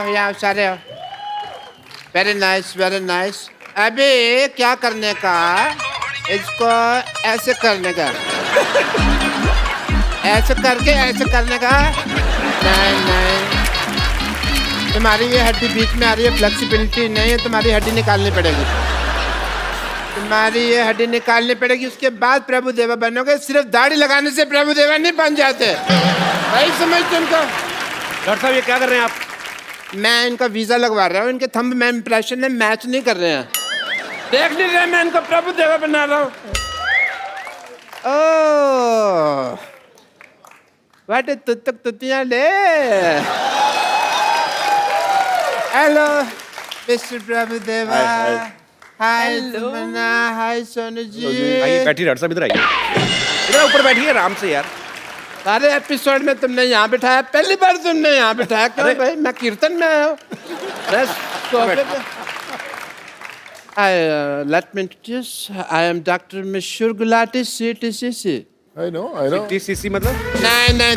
यहाँ सारे very nice very nice. अभी क्या करने का, इसको ऐसे करने का, ऐसे करके ऐसे करने का। नहीं नहीं, तुम्हारी ये हड्डी बीच में आ रही है, फ्लेक्सिबिलिटी नहीं है, तुम्हारी हड्डी निकालनी पड़ेगी, तुम्हारी ये हड्डी निकालनी पड़ेगी। उसके बाद प्रभु देवा बनोगे। सिर्फ दाढ़ी लगाने से प्रभु देवा नहीं बन जाते भाई, समझ तुमको। डॉक्टर साहब ये क्या कर रहे हैं आप? मैं इनका वीजा लगवा रहा हूँ, इनके थंब में इंप्रेशन है, मैच नहीं कर रहे हैं। देख नहीं रहे मैं इनको प्रभु देवा बना रहा हूँ। ओह वाटे तुतक तुतियां ले। हेलो मिस्टर प्रभु देवा। हाय सुमना, हाय सोनू जी। आइए बैठिए डॉक्टर साहब, इधर आइए, इधर ऊपर बैठिए आराम से यार। सारे एपिसोड में तुमने यहाँ बिठाया, पहली बार तुमने यहाँ बिठाया क्यों भाई? मैं कीर्तन में आया हूँ। Let me introduce. I am Dr. Mishur Gulati, CTCC. I know. CTCC मतलब? नहीं,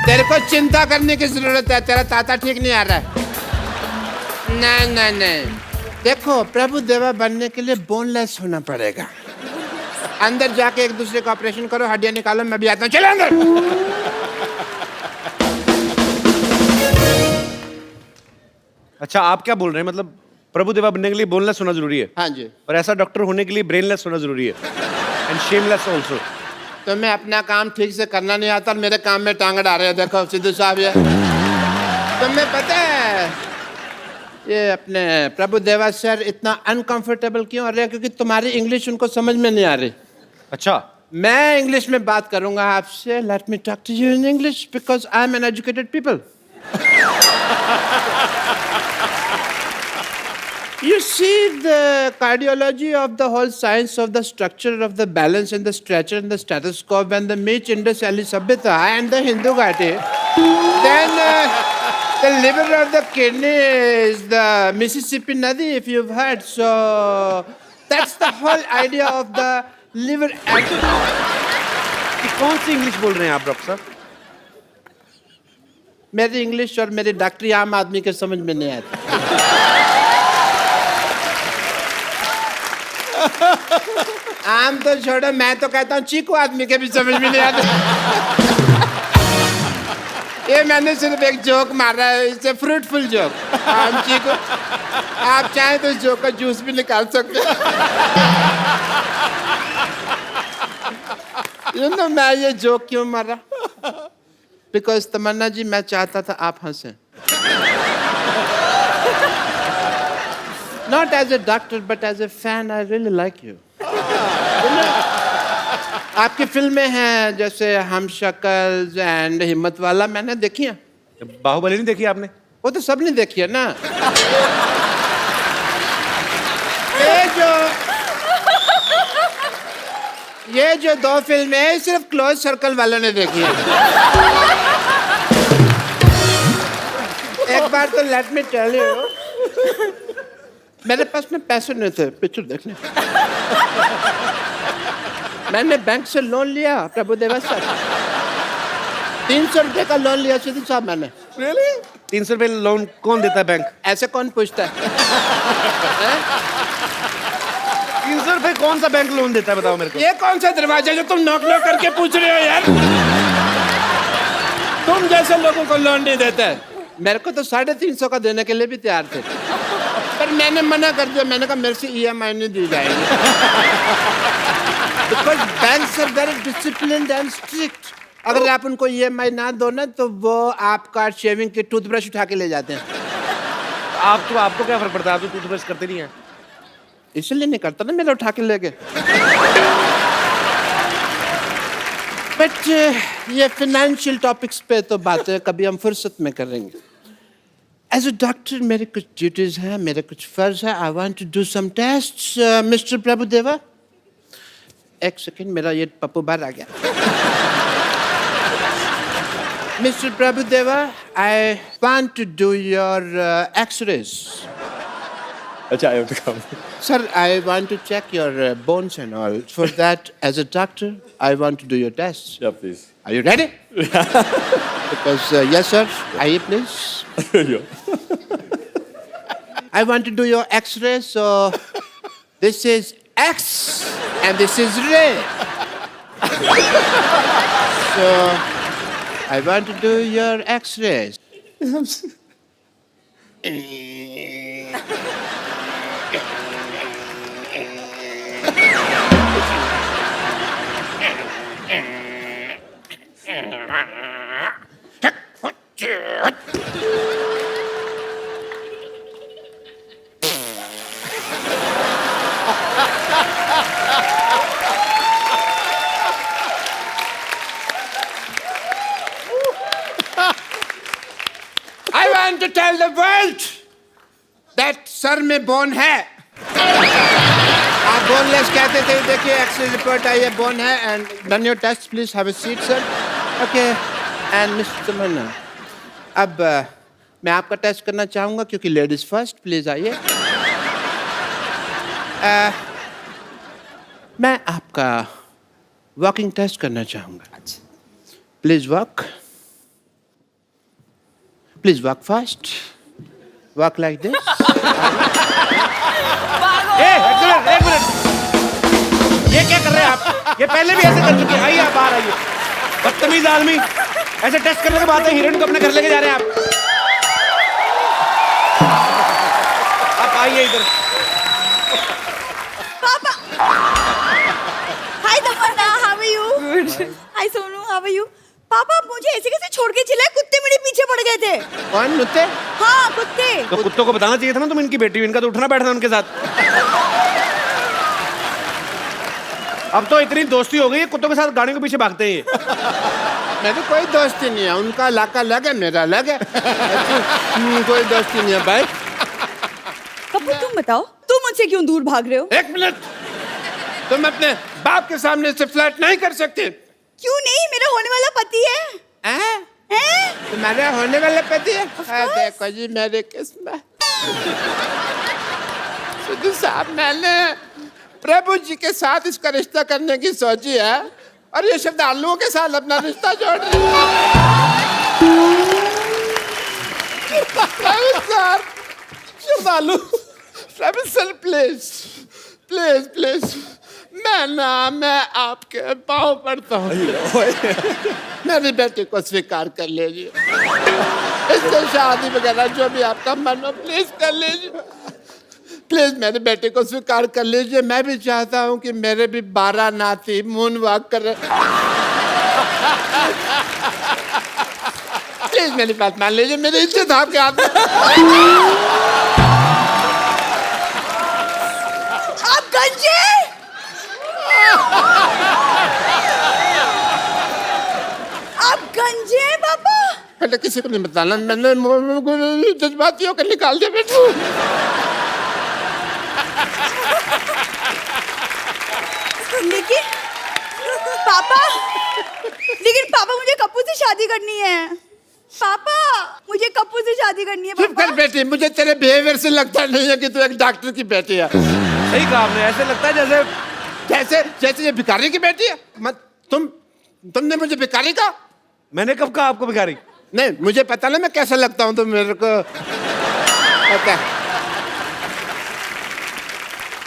तेरे को चिंता करने की जरूरत है, तेरा ताता ठीक नहीं आ रहा है। नहीं, देखो प्रभु देवा बनने के लिए बोनलेस होना पड़ेगा। अंदर जाके एक दूसरे का ऑपरेशन करो, हड्डियां निकालो, मैं भी आता हूँ, चलो अंदर। अच्छा आप क्या बोल रहे हैं, मतलब प्रभु देवा बनने के लिए बोनलेस होना जरूरी है? हाँ जी। और ऐसा डॉक्टर होने के लिए ब्रेनलेस होना जरूरी है, एंड शेमलेस ऑल्सो। तो मैं अपना काम ठीक से करना नहीं आता, मेरे काम में टांग अड़ा रहे हो। देखो सिद्धू साहब, ये तुम्हें पता है ये अपने प्रभु देवा सर इतना अनकंफर्टेबल क्यों हो रहे हैं? क्योंकि तुम्हारी इंग्लिश उनको समझ में नहीं आ रही। अच्छा, मैं इंग्लिश में बात करूंगा आपसे। Let me talk to you in English because I am an educated people. You see the cardiology of the whole science of the structure of the balance and the stretcher and the stethoscope and the Meech Indus Valley Sabhyata and the Hindu Ghati. Then the liver of the kidney is the Mississippi Nadi, if you've heard. So that's the whole idea of the liver. कौन सी English बोल रहे हैं आप doctor साहब? मेरी English और मेरी डॉक्टरी आम आदमी के समझ में नहीं आती। आम तो छोड़ो, मैं तो कहता हूँ चीकू आदमी के भी समझ में नहीं आते। ये मैंने सिर्फ एक जोक मारा है, इससे फ्रूटफुल जोक। आम चीकू, आप चाहें तो इस जोक का जूस भी निकाल सकते हैं। मैं ये जोक क्यों मारा? बिकॉज तमन्ना जी, मैं चाहता था आप हंसें। Not as a doctor, but as a fan, I really like you. आपकी फिल्में हैं जैसे हम शक्ल एंड हिम्मत वाला, मैंने देखी है। बाहुबली नहीं देखी आपने? वो तो सब ने देखी है ना। ये जो दो फिल्में हैं सिर्फ क्लोज सर्कल वालों ने देखी है। एक बार तो लेट मी टेल यू, मेरे पास में पैसे नहीं थे पिक्चर देखने। मैंने बैंक से लोन लिया प्रभु देवा सर, 300 रुपए का लोन लिया सिद्धू साहब मैंने। Really? 300 रुपए लोन कौन देता है बैंक? ऐसे कौन पूछता है? 300 रुपए कौन सा बैंक लोन देता है बताओ मेरे को? ये कौन सा दरवाजा जो तुम नॉक नॉक करके पूछ रहे हो यार? तुम जैसे लोगों को लोन नहीं देता है। मेरे को तो 350 का देने के लिए भी तैयार थे, पर मैंने मना कर दिया। मैंने कहा मेरे से EMI नहीं दी जाएगी। Because banks are very disciplined and strict. अगर आप उनको EMI ना दो ना तो वो आपका शेविंग की टूथब्रश उठा के ले जाते हैं। आपको क्या फर्क पड़ता है? आप तो टूथब्रश करते नहीं हैं। इसलिए नहीं करता ना, मेरा उठा के ले गए। बट ये फाइनेंशियल टॉपिक्स पे तो बातें कभी हम फुर्सत में करेंगे। एज अ डॉक्टर मेरे कुछ ड्यूटीज हैं, मेरे कुछ फर्ज है। I want to do some tests. Mister Prabhu Deva, एक सेकेंड, मेरा ये पप्पू बाहर आ गया। Mister Prabhu Deva, I want to do your x-rays. अच्छा I have to come. Sir, I want to check your bones and all. For that, as a doctor, I want to do your tests. Yeah, please. Are you ready? Because, yes, sir. Aye, please. Yeah. I want to do your X-ray, so this is X and this is ray. So I want to do your X-rays. I want to tell the world that sir में bone है. आप boneless कहते थे. देखिए x ray report आई है, bone है. And done your test, please have a seat sir. Okay. And mister Tamanna, अब मैं आपका टेस्ट करना चाहूंगा क्योंकि लेडीज फर्स्ट. प्लीज आइए. मैं आपका वॉकिंग टेस्ट करना चाहूंगा. Please walk. Please walk fast. Walk like this. एक मिनट. ये क्या कर रहे हैं आप? ये पहले भी ऐसे कर चुके हैं. आइए आप बाहर आइए. बदतमीज आदमी. ऐसे टेस्ट करने के बाद हीरोइन को अपने घर लेके जा रहे हैं आप. आप आइए इधर. Papa. Hi Tamanna, how are you? Good. Hi Sonu, how are you? पापा मुझे ऐसे कैसे छोड़ के चले? कुत्ते मेरे पीछे पड़ गए थे. कौन कुत्ते? हाँ कुत्ते. तो कुत्तों को बताना चाहिए था ना तुम इनकी बेटी हो. इनका तो उठना बैठना उनके साथ. अब तो इतनी दोस्ती हो गई है, कुत्तों के साथ गाड़ी के पीछे भागते हैं. मेरी कोई दोस्ती नहीं है. उनका इलाका अलग है, मेरा अलग है. कोई दोस्ती नहीं है भाई. कपूर तुम बताओ, तुम मुझसे क्यों दूर भाग रहे हो? एक मिनट. तुम अपने बाप के सामने से फ्लर्ट नहीं कर सकते. क्यों नहीं? मेरा होने वाला पति है. हैं? तुम्हारे होने वाले पति है? देखो जी मेरे किस्मत. सिद्धू साहब, मैंने प्रभु जी के साथ इसका रिश्ता करने की सोची है और ये श्रद्धालुओं के साथ अपना रिश्ता जोड़ रही है. श्रद्धालु, प्रभु सर प्लीज प्लीज प्लीज. मैं आपके पाँव पड़ता हूँ. मेरी बेटी को स्वीकार कर लीजिए. इससे शादी वगैरह जो भी आपका मन हो प्लीज कर लीजिए. प्लीज मेरी बेटी को स्वीकार कर लीजिए. मैं भी चाहता हूँ कि मेरे भी 12 नाती मून वॉक कर. प्लीज मेरी बात मान लीजिए. मेरी इज्जत आपके हाथ में. आप गंजे. आप गंजे हैं पापा. बेटा किसी को नहीं बताना. मैंने जज्बातियों को निकाल दिया बेटू. लेकिन पापा मुझे कप्पू से शादी करनी है. पापा मुझे कप्पू से शादी करनी है. चुप कर बेटी. मुझे तेरे बिहेवियर से लगता नहीं है कि तू एक डॉक्टर की बेटी है. सही कहा आपने. ऐसे लगता है जैसे जैसे जैसे ये भिखारी की बेटी है. मत तुमने मुझे भिखारी कहा. मैंने कब कहा आपको भिखारी? नहीं मुझे पता ना मैं कैसा लगता हूँ. तो मेरे को पता है.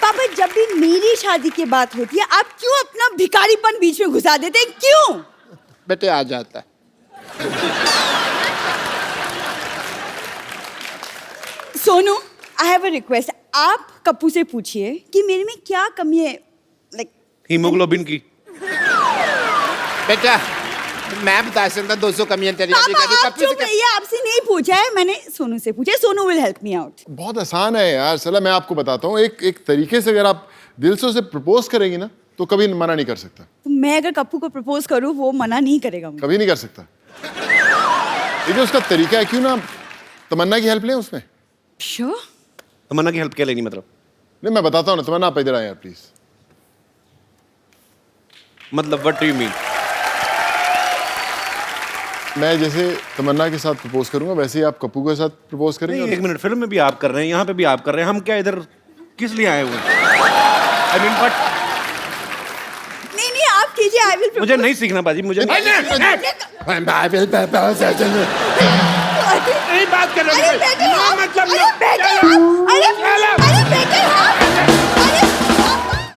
पापा जब भी मेरी शादी की बात होती है आप क्यों अपना भिखारीपन बीच में घुसा देते हैं? क्यों? बेटे आ जाता है. Sonu, I have a request. आप कप्पू से पूछिए कि मेरे में क्या कमी है. लाइक हीमोग्लोबिन की. बेटा मैं बता सकता 200 कमियां तेरी. पापा आप चुप रहिए. आपसे नहीं पूछा है मैंने, सोनू से पूछा है. Sonu will help me out. बहुत आसान है यार. चलो मैं आपको बताता हूँ. एक तरीके से अगर आप दिल से उसे प्रपोज करेंगी ना तो कभी मना नहीं कर सकता. तो मैं अगर कप्पू को प्रपोज करूं वो मना नहीं करेगा मुझे. कभी नहीं कर सकता. ये जो उसका तरीका है, क्यों ना तमन्ना की हेल्प लें उसमें. श्योर. तमन्ना की हेल्प क्या लेनी मतलब? नहीं मैं बताता हूँ ना. तमन्ना आप इधर आए यार प्लीज. मतलब व्हाट डू यू मीन? मैं जैसे तमन्ना के साथ प्रपोज करूंगा वैसे ही आप कप्पू के साथ प्रपोज नहीं, करेंगे? एक मिनट, फिल्म में भी आप कर रहे हैं, यहाँ पे भी आप कर रहे हैं, हम क्या इधर किस लिए आए हुए हैं? I mean, but नहीं आप कीजिए, आई विल मुझे नहीं सीखना बाजी, मुझे नहीं बात करने अरे की बैठो ना आप, मतलब अरे बैठो आप, अरे